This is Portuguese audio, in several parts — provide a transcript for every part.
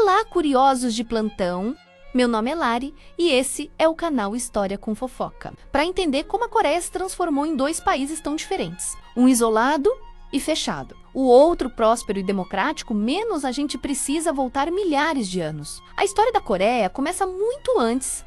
Olá, curiosos de plantão! Meu nome é Lari e esse é o canal História com Fofoca. Para entender como a Coreia se transformou em dois países tão diferentes, um isolado e fechado, o outro próspero e democrático, menos a gente precisa voltar milhares de anos. A história da Coreia começa muito antes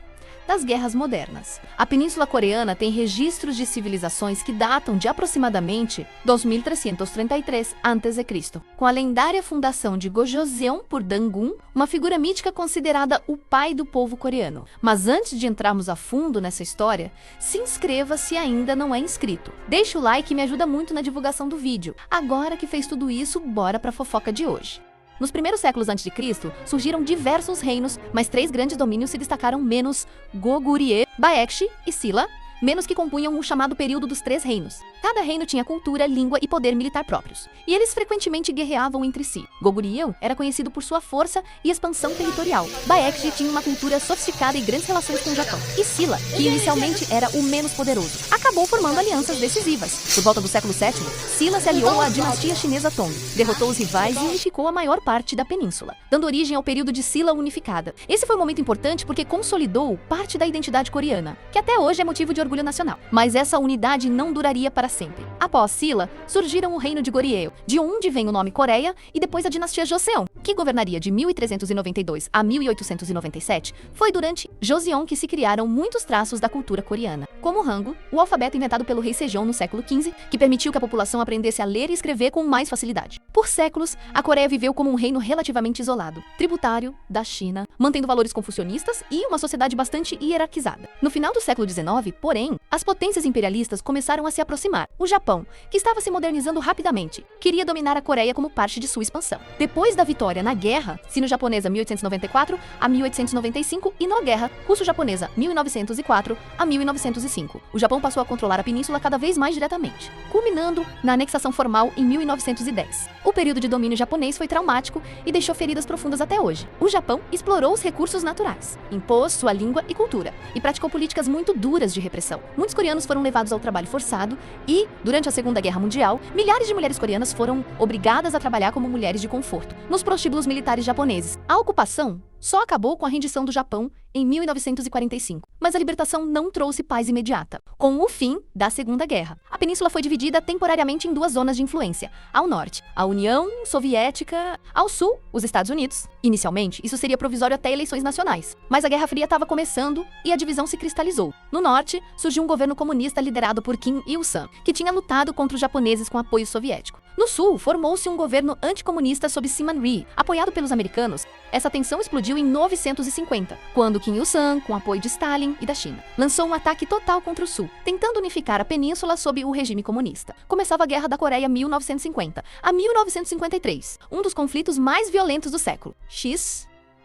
das guerras modernas. A Península Coreana tem registros de civilizações que datam de aproximadamente 2333 a.C., com a lendária fundação de Gojoseon por Dangun, uma figura mítica considerada o pai do povo coreano. Mas antes de entrarmos a fundo nessa história, se inscreva se ainda não é inscrito. Deixe o like e me ajuda muito na divulgação do vídeo. Agora que fez tudo isso, bora pra fofoca de hoje. Nos primeiros séculos a.C., surgiram diversos reinos, mas três grandes domínios se destacaram menos: Goguryeo, Baekje e Silla, menos que compunham o chamado período dos Três Reinos. Cada reino tinha cultura, língua e poder militar próprios, e eles frequentemente guerreavam entre si. Goguryeo era conhecido por sua força e expansão territorial. Baekje tinha uma cultura sofisticada e grandes relações com o Japão. E Silla, que inicialmente era o menos poderoso, acabou formando alianças decisivas. Por volta do século VII, Silla se aliou à dinastia chinesa Tong, derrotou os rivais e unificou a maior parte da península, dando origem ao período de Silla unificada. Esse foi um momento importante porque consolidou parte da identidade coreana, que até hoje é motivo de orgulho nacional. Mas essa unidade não duraria para sempre. Após Silla, surgiram o reino de Goryeo, de onde vem o nome Coreia, e depois a dinastia Joseon, que governaria de 1392 a 1897. Foi durante Joseon que se criaram muitos traços da cultura coreana, como o Hangul, o alfabeto inventado pelo rei Sejong no século XV, que permitiu que a população aprendesse a ler e escrever com mais facilidade. Por séculos, a Coreia viveu como um reino relativamente isolado, tributário da China, mantendo valores confucionistas e uma sociedade bastante hierarquizada. No final do século XIX, porém, as potências imperialistas começaram a se aproximar. O Japão, que estava se modernizando rapidamente, queria dominar a Coreia como parte de sua expansão. Depois da vitória na Guerra Sino-Japonesa 1894 a 1895 e na Guerra Russo-Japonesa 1904 a 1905, o Japão passou a controlar a península cada vez mais diretamente, culminando na anexação formal em 1910. O período de domínio japonês foi traumático e deixou feridas profundas até hoje. O Japão explorou os recursos naturais, impôs sua língua e cultura e praticou políticas muito duras de repressão. Muitos coreanos foram levados ao trabalho forçado e, durante a Segunda Guerra Mundial, milhares de mulheres coreanas foram obrigadas a trabalhar como mulheres de conforto nos prostíbulos militares japoneses. A ocupação só acabou com a rendição do Japão em 1945, mas a libertação não trouxe paz imediata. Com o fim da Segunda Guerra, a península foi dividida temporariamente em duas zonas de influência. Ao norte, a União Soviética; ao sul, os Estados Unidos. Inicialmente, isso seria provisório até eleições nacionais, mas a Guerra Fria estava começando e a divisão se cristalizou. No norte, surgiu um governo comunista liderado por Kim Il-sung, que tinha lutado contra os japoneses com apoio soviético. No sul, formou-se um governo anticomunista sob Syman Rhee, apoiado pelos americanos. Essa tensão explodiu em 1950, quando Kim Il-sung, com apoio de Stalin e da China, lançou um ataque total contra o sul, tentando unificar a península sob o regime comunista. Começava a Guerra da Coreia 1950 a 1953, um dos conflitos mais violentos do século.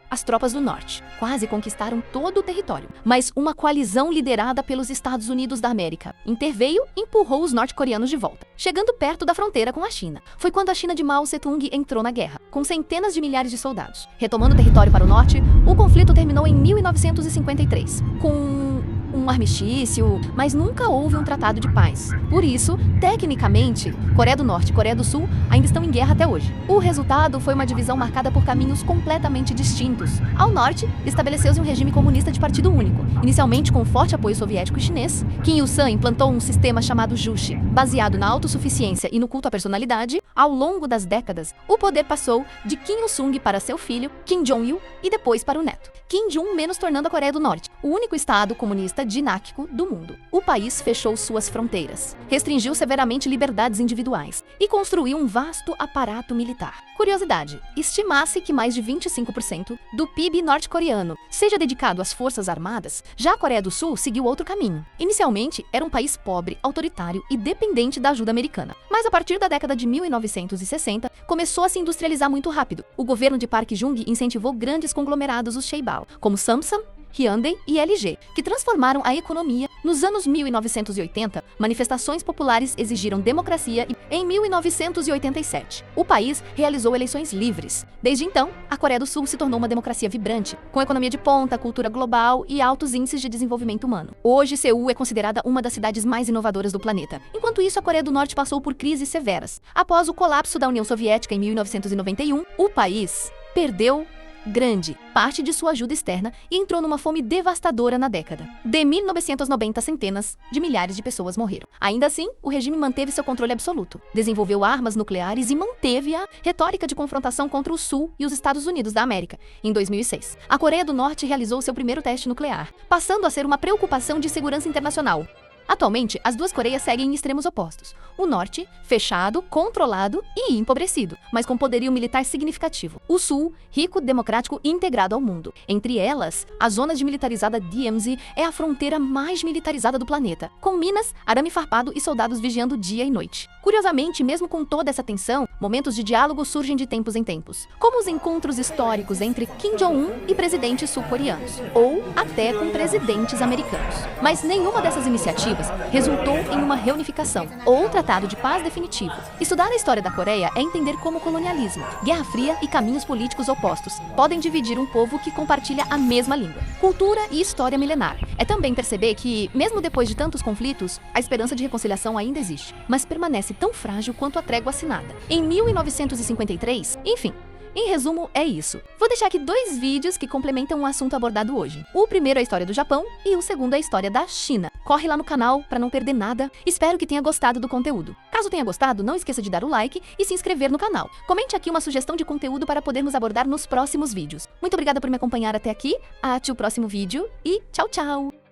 As tropas do norte quase conquistaram todo o território, mas uma coalizão liderada pelos Estados Unidos da América interveio e empurrou os norte-coreanos de volta, chegando perto da fronteira com a China. Foi quando a China de Mao Tse-tung entrou na guerra, com centenas de milhares de soldados. Retomando o território para o norte, o conflito terminou em 1953, com um armistício, mas nunca houve um tratado de paz. Por isso, tecnicamente, Coreia do Norte e Coreia do Sul ainda estão em guerra até hoje. O resultado foi uma divisão marcada por caminhos completamente distintos. Ao norte, estabeleceu-se um regime comunista de partido único, inicialmente com forte apoio soviético e chinês. Kim Il-sung implantou um sistema chamado Juche, baseado na autossuficiência e no culto à personalidade. Ao longo das décadas, o poder passou de Kim Il-sung para seu filho, Kim Jong-il, e depois para o neto, Kim Jong-un, tornando a Coreia do Norte o único estado comunista dinárquico do mundo. O país fechou suas fronteiras, restringiu severamente liberdades individuais e construiu um vasto aparato militar. Curiosidade: estima-se que mais de 25% do PIB norte-coreano seja dedicado às forças armadas. Já a Coreia do Sul seguiu outro caminho. Inicialmente, era um país pobre, autoritário e dependente da ajuda americana. Mas a partir da década de 1960, começou a se industrializar muito rápido. O governo de Park Chung incentivou grandes conglomerados, os Chaebol, como Samsung, Hyundai e LG, que transformaram a economia. Nos anos 1980, manifestações populares exigiram democracia e, em 1987, o país realizou eleições livres. Desde então, a Coreia do Sul se tornou uma democracia vibrante, com economia de ponta, cultura global e altos índices de desenvolvimento humano. Hoje, Seul é considerada uma das cidades mais inovadoras do planeta. Enquanto isso, a Coreia do Norte passou por crises severas. Após o colapso da União Soviética em 1991, o país perdeu grande parte de sua ajuda externa e entrou numa fome devastadora na década. De 1990, centenas de milhares de pessoas morreram. Ainda assim, o regime manteve seu controle absoluto, desenvolveu armas nucleares e manteve a retórica de confrontação contra o Sul e os Estados Unidos da América. Em 2006, a Coreia do Norte realizou seu primeiro teste nuclear, passando a ser uma preocupação de segurança internacional. Atualmente, as duas Coreias seguem em extremos opostos. O Norte, fechado, controlado e empobrecido, mas com poderio militar significativo. O Sul, rico, democrático e integrado ao mundo. Entre elas, a zona desmilitarizada DMZ é a fronteira mais militarizada do planeta, com minas, arame farpado e soldados vigiando dia e noite. Curiosamente, mesmo com toda essa tensão, momentos de diálogo surgem de tempos em tempos, como os encontros históricos entre Kim Jong-un e presidentes sul-coreanos, ou até com presidentes americanos. Mas nenhuma dessas iniciativas resultou em uma reunificação ou tratado de paz definitivo. Estudar a história da Coreia é entender como o colonialismo, Guerra Fria e caminhos políticos opostos podem dividir um povo que compartilha a mesma língua, cultura e história milenar. É também perceber que, mesmo depois de tantos conflitos, a esperança de reconciliação ainda existe, mas permanece tão frágil quanto a trégua assinada. Em 1953, enfim. Em resumo, é isso. Vou deixar aqui 2 vídeos que complementam o assunto abordado hoje. O primeiro é a história do Japão e o segundo é a história da China. Corre lá no canal para não perder nada. Espero que tenha gostado do conteúdo. Caso tenha gostado, não esqueça de dar o like e se inscrever no canal. Comente aqui uma sugestão de conteúdo para podermos abordar nos próximos vídeos. Muito obrigada por me acompanhar até aqui. Até o próximo vídeo e tchau, tchau!